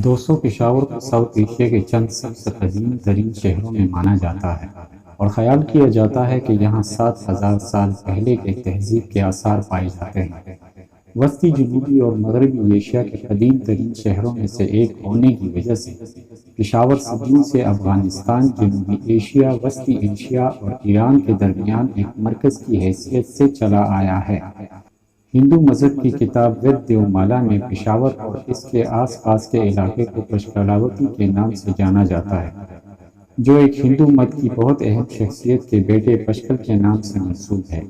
دوستوں پشاور کو south Asia کے چند سب سے قدیم ترین شہروں میں مانا جاتا ہے اور خیال کیا جاتا ہے کہ یہاں 7,000 سال پہلے کے تہذیب کے آثار پائے جاتے ہیں۔ وسطی جنوبی اور مغربی ایشیا کے قدیم ترین شہروں میں سے ایک ہونے کی وجہ سے پشاور صدیوں سے افغانستان، جنوبی ایشیا، وسطی ایشیا اور ایران کے درمیان ایک مرکز کی حیثیت سے چلا آیا ہے۔ ہندو مذہب کی کتاب وید دیومالا میں پشاور اور اس کے آس پاس کے علاقے کو پشکلاوتی کے نام سے جانا جاتا ہے، جو ایک ہندو مت کی بہت اہم شخصیت کے بیٹے پشکل کے نام سے منسوب ہے۔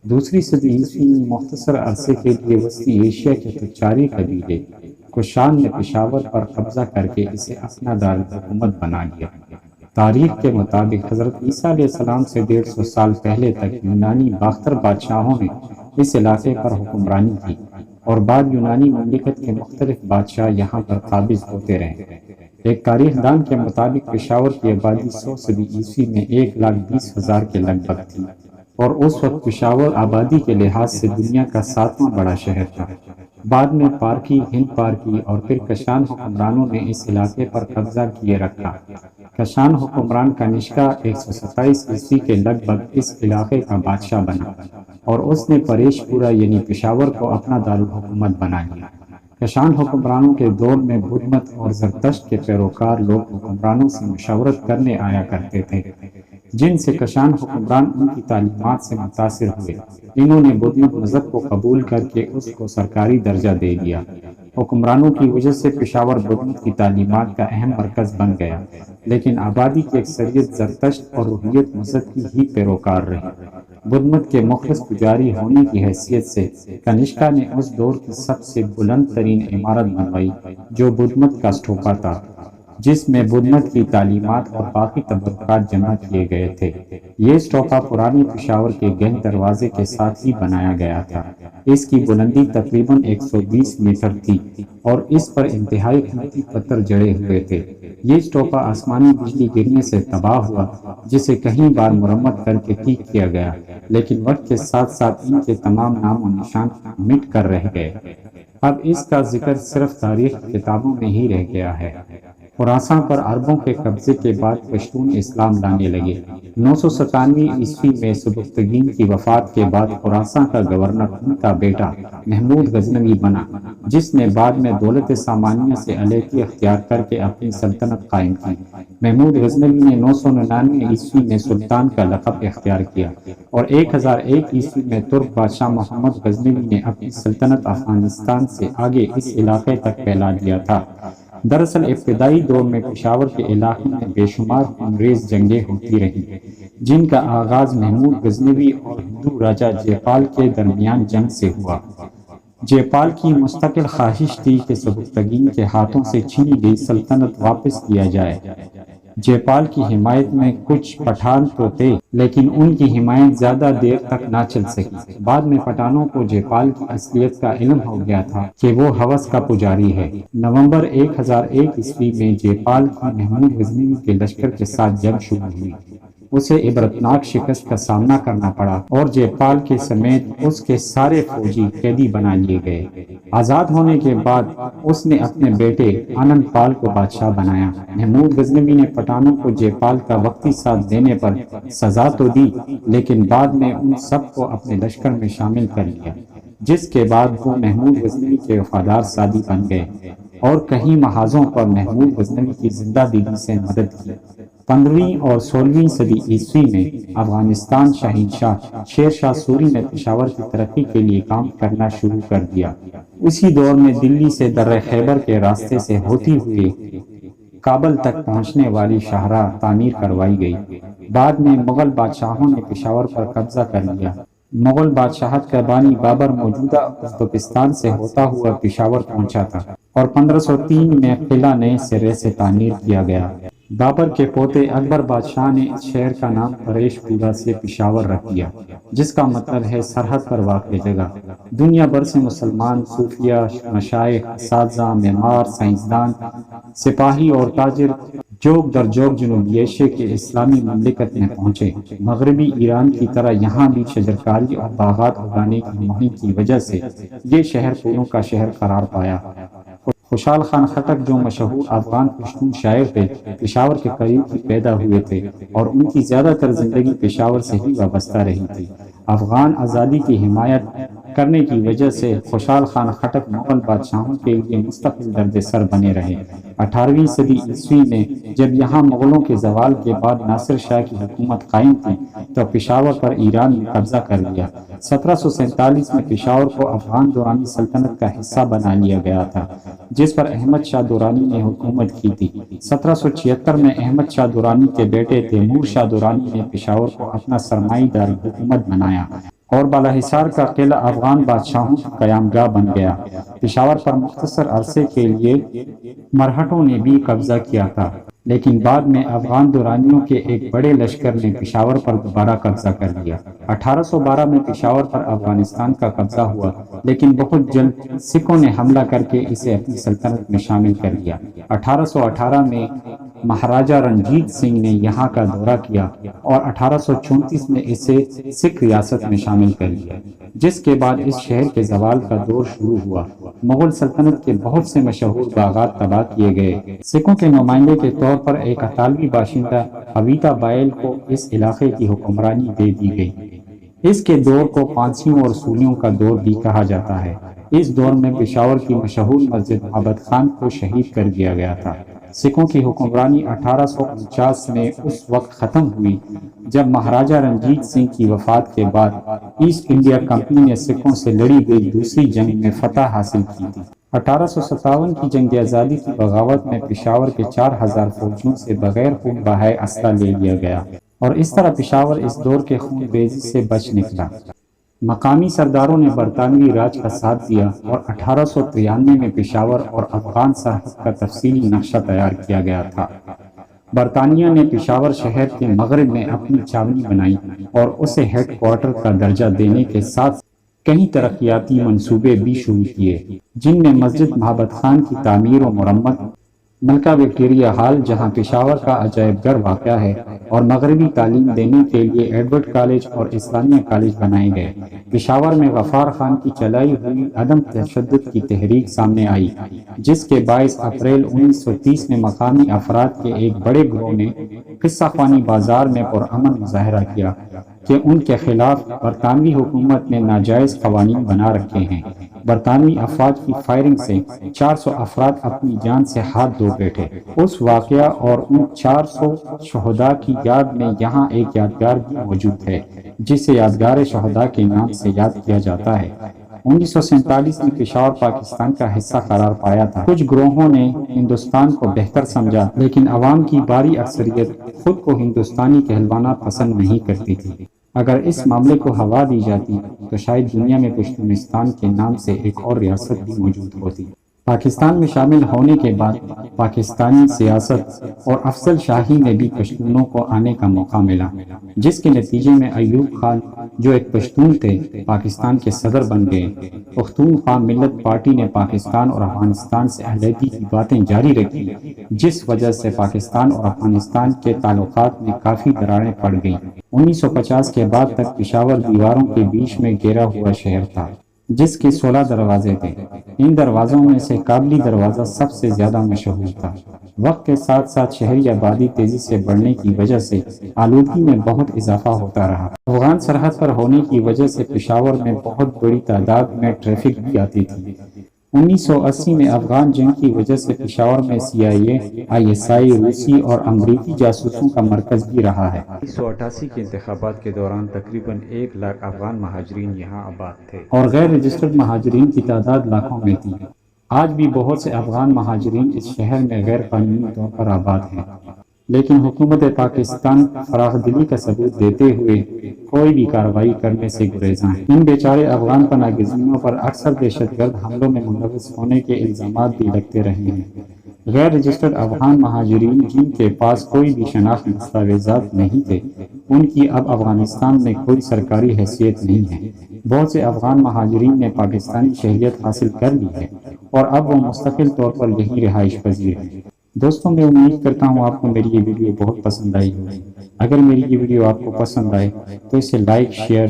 دوسری صدی عیسوی میں مختصر عرصے کے لیے وسطی ایشیا کے تجاری قبیلے کوشان نے پشاور پر قبضہ کر کے اسے اپنا دارالحکومت بنا لیا۔ تاریخ کے مطابق حضرت عیسیٰ علیہ السلام سے 150 سال پہلے تک یونانی باختر بادشاہوں نے اس علاقے پر حکمرانی کی اور بعد یونانی مملکت کے مختلف بادشاہ یہاں پر قابض ہوتے رہے۔ ایک تاریخ دان کے مطابق پشاور کی آبادی 100 صدی عیسوی میں 1,20,000 کے لگ بھگ تھی اور اس وقت پشاور آبادی کے لحاظ سے دنیا کا 7واں بڑا شہر تھا۔ بعد میں پارکی، ہند پارکی اور پھر کشان حکمرانوں نے اس علاقے پر قبضہ کیے رکھا۔ کشان حکمران کنشکا 127 عیسوی کے لگ بھگ اس علاقے کا بادشاہ بنا اور اس نے پریش پورہ یعنی پشاور کو اپنا دارالحکومت بنا لیا۔ کشان حکمرانوں کے دور میں بدھ مت اور زرتشت کے پیروکار لوگ حکمرانوں سے مشاورت کرنے آیا کرتے تھے، جن سے کشان حکمران ان کی تعلیمات سے متاثر ہوئے۔ انہوں نے بدھ مت مذہب کو قبول کر کے اس کو سرکاری درجہ دے دیا۔ حکمرانوں کی وجہ سے پشاور بدھ مت کی تعلیمات کا اہم مرکز بن گیا، لیکن آبادی کی اکثریت زرتشت اور روحیت مذہب کی ہی پیروکار رہی۔ بدھ مت کے مخلص پجاری ہونے کی حیثیت سے کنشکا نے اس دور کی سب سے بلند ترین عمارت بنوائی، جو بدھ مت کا اسٹوپا تھا، جس میں بدھ مت کی تعلیمات اور باقی تبرکات جمع کیے گئے تھے۔ یہ اسٹوپا پرانی پشاور کے گہن دروازے کے ساتھ ہی بنایا گیا تھا۔ اس کی بلندی تقریباً 120 میٹر تھی اور اس پر انتہائی قیمتی پتھر جڑے ہوئے تھے۔ یہ اسٹوپا آسمانی بجلی گرنے سے تباہ ہوا، جسے کئی بار مرمت کر کے ٹھیک کیا گیا، لیکن وقت کے ساتھ ساتھ ان کے تمام نام و نشان مٹ کر رہ گئے۔ اب اس کا ذکر صرف تاریخ کتابوں میں ہی رہ گیا ہے۔ خراساں پر عربوں کے قبضے کے بعد پشتون اسلام لانے لگے۔ 997 عیسوی میں سبکتگین کی وفات کے بعد خراساں کا گورنر ان کا بیٹا محمود غزنوی بنا، جس نے بعد میں دولت سامانیہ سے علیحدگی اختیار کر کے اپنی سلطنت قائم کی۔ محمود غزنوی نے 999 عیسوی میں سلطان کا لقب اختیار کیا اور 1001 عیسوی میں ترک بادشاہ محمد غزنوی نے اپنی سلطنت افغانستان سے آگے اس علاقے تک پھیلا دیا تھا۔ دراصل ابتدائی دور میں پشاور کے علاقے میں بے شمار خونریز جنگیں ہوتی رہیں، جن کا آغاز محمود غزنوی اور ہندو راجہ جے پال کے درمیان جنگ سے ہوا۔ جے پال کی مستقل خواہش تھی کہ سبکتگین کے ہاتھوں سے چھینی گئی سلطنت واپس کیا جائے۔ جے پال کی حمایت میں کچھ پٹھان تو تھے، لیکن ان کی حمایت زیادہ دیر تک نہ چل سکی۔ بعد میں پٹھانوں کو جے پال کی اصلیت کا علم ہو گیا تھا کہ وہ ہوس کا پجاری ہے۔ نومبر 1001 عیسوی میں جے پال کی محمود غزنوی کے لشکر کے ساتھ جنگ شروع ہوئی۔ اسے عبرتناک شکست کا سامنا کرنا پڑا اور جے پال کے سمیت اس کے سارے فوجی قیدی بنا لیے گئے۔ آزاد ہونے کے بعد اس نے اپنے بیٹے آنند پال کو بادشاہ بنایا۔ محمود غزنوی نے پٹھانوں کو جے پال کا وقتی ساتھ دینے پر سزا تو دی، لیکن بعد میں ان سب کو اپنے لشکر میں شامل کر لیا، جس کے بعد وہ محمود غزنوی کے وفادار ساتھی بن گئے اور کئی محاذوں پر محمود غزنوی کی زندہ دلی سے مدد کی۔ 15ویں اور 16ویں صدی عیسوی میں افغانستان شہنشاہ شیر شاہ سوری نے پشاور کی ترقی کے لیے کام کرنا شروع کر دیا۔ اسی دور میں دلی سے درہ خیبر کے راستے سے ہوتی ہوئی کابل تک پہنچنے والی شاہراہ تعمیر کروائی گئی۔ بعد میں مغل بادشاہوں نے پشاور پر قبضہ کر لیا۔ مغل بادشاہت کا بانی بابر موجودہ ازبکستان سے ہوتا ہوا پشاور پہنچا تھا اور 1503 میں قلعہ نئے سرے سے تعمیر کیا گیا۔ بابر کے پوتے اکبر بادشاہ نے اس شہر کا نام پریش پورہ سے پشاور رکھ دیا، جس کا مطلب ہے سرحد پر واقع جگہ۔ دنیا بھر سے مسلمان، صوفیہ، مشائخ، اساتذہ، معمار، سائنسدان، سپاہی اور تاجر جوگ در جوگ جنوبی ایشیا کے اسلامی مملکت میں پہنچے۔ مغربی ایران کی طرح یہاں بھی شجرکاری اور باغات اگانے کی مہم کی وجہ سے یہ شہر پھولوں کا شہر قرار پایا۔ خوشحال خان خٹک جو مشہور افغان پشتون شاعر تھے، پشاور کے قریب ہی پیدا ہوئے تھے اور ان کی زیادہ تر زندگی پشاور سے ہی وابستہ رہی تھی۔ افغان آزادی کی حمایت کرنے کی وجہ سے خوشحال خان خٹک مغل بادشاہوں کے لیے مستقل درد سر بنے رہے۔ 18ویں صدی عیسوی میں جب یہاں مغلوں کے زوال کے بعد ناصر شاہ کی حکومت قائم تھی تو پشاور پر ایران نے قبضہ کر لیا۔ 1747 میں پشاور کو افغان درانی سلطنت کا حصہ بنا لیا گیا تھا، جس پر احمد شاہ درانی نے حکومت کی تھی۔ 1776 میں احمد شاہ درانی کے بیٹے تیمور شاہ درانی نے پشاور کو اپنا سرمائی دار حکومت بنایا اور بالا حصار کا قلعہ افغان بادشاہوں کی قیام گاہ بن گیا۔ پشاور پر مختصر عرصے کے لیے مرہٹوں نے بھی قبضہ کیا تھا، لیکن بعد میں افغان درانیوں کے ایک بڑے لشکر نے پشاور پر دوبارہ قبضہ کر لیا۔ 1812 میں پشاور پر افغانستان کا قبضہ ہوا، لیکن بہت جلد سکھوں نے حملہ کر کے اسے اپنی سلطنت میں شامل کر لیا۔ 1818 میں مہاراجہ رنجیت سنگھ نے یہاں کا دورہ کیا اور 1834 میں اسے سکھ ریاست میں شامل کر لیا، جس کے بعد اس شہر کے زوال کا دور شروع ہوا۔ مغل سلطنت کے بہت سے مشہور باغات تباہ کیے گئے۔ سکھوں کے نمائندے کے طور پر ایک اطالوی باشندہ اویتا بائل کو اس علاقے کی حکمرانی دے دی گئی۔ اس کے دور کو پانسیوں اور سولیوں کا دور بھی کہا جاتا ہے۔ اس دور میں پشاور کی مشہور مسجد محبت خان کو شہید کر دیا گیا تھا۔ سکھوں کی حکمرانی 1849 میں اس وقت ختم ہوئی جب مہاراجہ رنجیت سنگھ کی وفات کے بعد ایسٹ انڈیا کمپنی نے سکھوں سے لڑی گئی دوسری جنگ میں فتح حاصل کی تھی۔ 1857 کی جنگ آزادی کی بغاوت میں پشاور کے 4000 فوجیوں سے بغیر خون بہائے اسلحہ لے لیا گیا اور اس طرح پشاور اس دور کے خون ریزی سے بچ نکلا۔ مقامی سرداروں نے برطانوی راج کا ساتھ دیا اور 1893 میں پشاور اور افغان سرحد کا تفصیلی نقشہ تیار کیا گیا تھا۔ برطانیہ نے پشاور شہر کے مغرب میں اپنی چھاونی بنائی اور اسے ہیڈ کوارٹر کا درجہ دینے کے ساتھ کئی ترقیاتی منصوبے بھی شروع کیے، جن میں مسجد محبت خان کی تعمیر و مرمت، ملکہ وکٹوریہ ہال جہاں پشاور کا عجائب گھر واقع ہے، اور مغربی تعلیم دینے کے لیے ایڈورڈ کالج اور اسلامیہ کالج بنائے گئے۔ پشاور میں غفار خان کی چلائی ہوئی عدم تشدد کی تحریک سامنے آئی، جس کے باعث اپریل 1930 میں مقامی افراد کے ایک بڑے گروہ نے قصہ خوانی بازار میں پرامن مظاہرہ کیا کہ ان کے خلاف برطانوی حکومت نے ناجائز قوانین بنا رکھے ہیں۔ برطانوی افواج کی فائرنگ سے 400 افراد اپنی جان سے ہاتھ دھو بیٹھے۔ اس واقعہ اور ان 400 شہداء کی یاد میں یہاں ایک یادگار بھی موجود ہے، جسے یادگار شہداء کے نام سے یاد کیا جاتا ہے۔ 1947 میں پشاور پاکستان کا حصہ قرار پایا تھا۔ کچھ گروہوں نے ہندوستان کو بہتر سمجھا، لیکن عوام کی باری اکثریت خود کو ہندوستانی کہلوانا پسند نہیں کرتی تھی۔ اگر اس معاملے کو ہوا دی جاتی تو شاید دنیا میں پشتونستان کے نام سے ایک اور ریاست بھی موجود ہوتی۔ پاکستان میں شامل ہونے کے بعد پاکستانی سیاست اور افضل شاہی میں بھی پشتونوں کو آنے کا موقع ملا، جس کے نتیجے میں ایوب خان جو ایک پشتون تھے پاکستان کے صدر بن گئے۔ پختونخوا ملت پارٹی نے پاکستان اور افغانستان سے علیحدگی کی باتیں جاری رکھی، جس وجہ سے پاکستان اور افغانستان کے تعلقات میں کافی دراڑیں پڑ گئیں۔ 1950 کے بعد تک پشاور دیواروں کے بیچ میں گھیرا ہوا شہر تھا، جس کے 16 دروازے تھے۔ ان دروازوں میں سے قابلی دروازہ سب سے زیادہ مشہور تھا۔ وقت کے ساتھ ساتھ شہری آبادی تیزی سے بڑھنے کی وجہ سے آلودگی میں بہت اضافہ ہوتا رہا۔ افغان سرحد پر ہونے کی وجہ سے پشاور میں بہت بڑی تعداد میں ٹریفک بھی آتی تھی۔ 1980 میں افغان جنگ کی وجہ سے پشاور میں CIA، ISI، روسی اور امریکی جاسوسوں کا مرکز بھی رہا ہے۔ 1988 کے انتخابات کے دوران تقریباً 1 لاکھ افغان مہاجرین یہاں آباد تھے اور غیر رجسٹرڈ مہاجرین کی تعداد لاکھوں میں تھی۔ آج بھی بہت سے افغان مہاجرین اس شہر میں غیر قانونی طور پر آباد ہیں، لیکن حکومت پاکستان فراخ دلی کا ثبوت دیتے ہوئے کوئی بھی کارروائی کرنے سے گریزاں ہے۔ ان بیچارے افغان پناہ گزینوں پر اکثر دہشت گرد حملوں میں ملوث ہونے کے الزامات بھی لگتے رہے ہیں۔ غیر رجسٹرڈ افغان مہاجرین جن کے پاس کوئی بھی شناختی دستاویزات نہیں تھے، ان کی اب افغانستان میں کوئی سرکاری حیثیت نہیں ہے۔ بہت سے افغان مہاجرین نے پاکستانی شہریت حاصل کر لی ہے اور اب وہ مستقل طور پر یہیں رہائش پذیر ہیں۔ دوستوں، میں امید کرتا ہوں آپ کو میری یہ ویڈیو بہت پسند آئی ہوگی۔ اگر میری یہ ویڈیو آپ کو پسند آئے تو اسے لائک، شیئر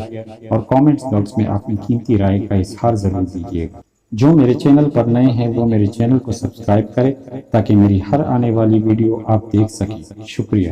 اور کامنٹس باکس میں اپنی قیمتی رائے کا اظہار ضرور دیجیے گا۔ جو میرے چینل پر نئے ہیں وہ میرے چینل کو سبسکرائب کریں تاکہ میری ہر آنے والی ویڈیو آپ دیکھ سکیں۔ شکریہ۔